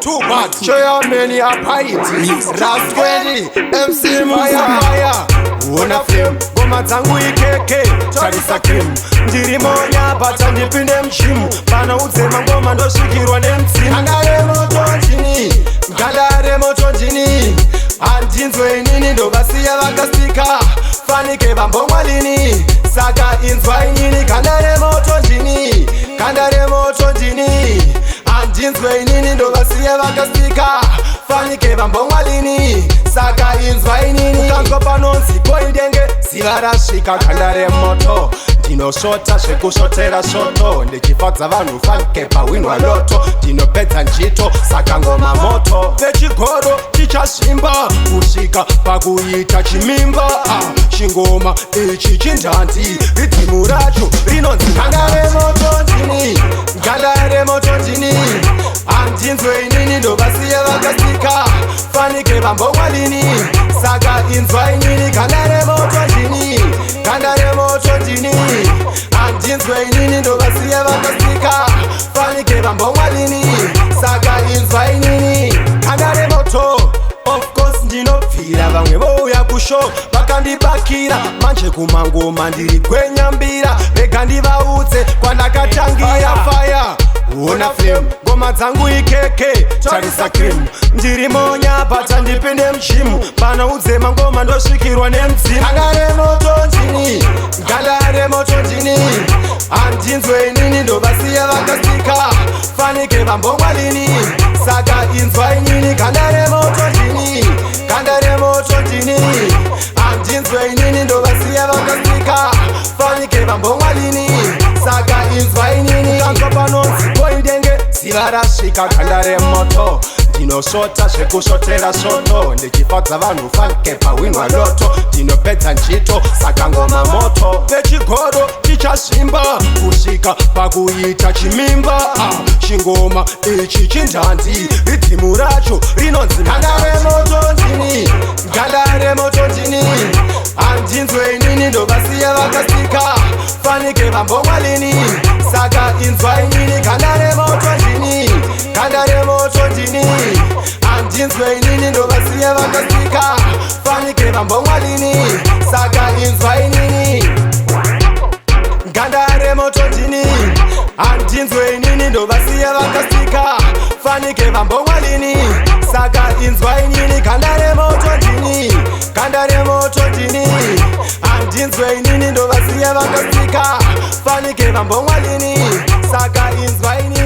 too bad. Show you many a party. Rascally, MC Fire. Una flame, goma zangu ikeke. Charisa cream, ndiri monya bata nipinde mshimu. Pana utsema ngoma ndoshikirwa nemtsimu. Gandare moto njini, gandare moto njini. Andinzwe inini ndobasiya vakasika. Fanike vambongwa lini, saka inzwa inini. Gandare moto njini, gandare moto njini. Andinzwe inini ndobasiya vakasika. Fanike vambongwa lini, saka inzwa inini. Ukango panonzi koidenge, sivarashika gandare moto. Ndinoshota zvekushotera shoto, ndichifadza vanhu fanike pawinwa loto. Ndinopedza njito saka ngoma moto. Vechigoro chichashimba kusvika pakuita chimimba. Chingoma ichi chindanti, rithimu racho rinonzi gandare moto njini, gandare moto njini. Andinzwe inini ndovasiya vakasika. Fanike vambongwa lini, saka inzwa inini. Gandare moto njini, gandare moto njini. Andinzwe inini ndovasiya vakasika. Fanike vambongwa lini, saka inzwa inini. Gandare moto, of course ndinopfira. Vamwe vouya kushow vakandibakira, manje kumangoma ndiri gwenyambira. Rega ndivaudze kwandakatangira. Fire, una flame, ngoma dzangu ikeke. Charisa cream, ndiri monya bata ndipinde mshimu. Pana udzema ngoma ndosvikirwa nemdzimu. Gandare moto njini, gandare moto njini. Andinzwe inini ndovasiya vakasika. Fanike vambongwa lini, saka inzwa inini. Gandare moto njini, gandare moto njini. Andinzwe inini ndovasiya vakasika. Fanike vambongwa lini, saka inzwa inini. Ukango panonzi koidenge, sivarashika gandare moto. Ndinoshota zvekushotera shoto, ndichifadza vanhu fanike pawinwa loto. Ndinopedza njito saka ngoma moto. Vechigoro chichashimba kusvika pakuita chimimba. Chingoma ichi chindanti, rithimu racho rinonzi gandare moto njini, gandare moto njini. Andinzwe inini ndovasiya vakasika. Fanike vambongwa lini, saka inzwa inini. Gandare moto njini, gandare moto njini. Andinzwe inini ndovasiya vakasika. Fanike vambongwa lini, saka inzwa inini. Gandare moto njini, andinzwe inini ndovasiya vakasika. Fanike vambongwa lini, saka inzwa inini. Gandare moto njini, gandare moto njini. Andinzwe inini ndovasiya vakasika. Fanike vambongwa lini, saka inzwa inini.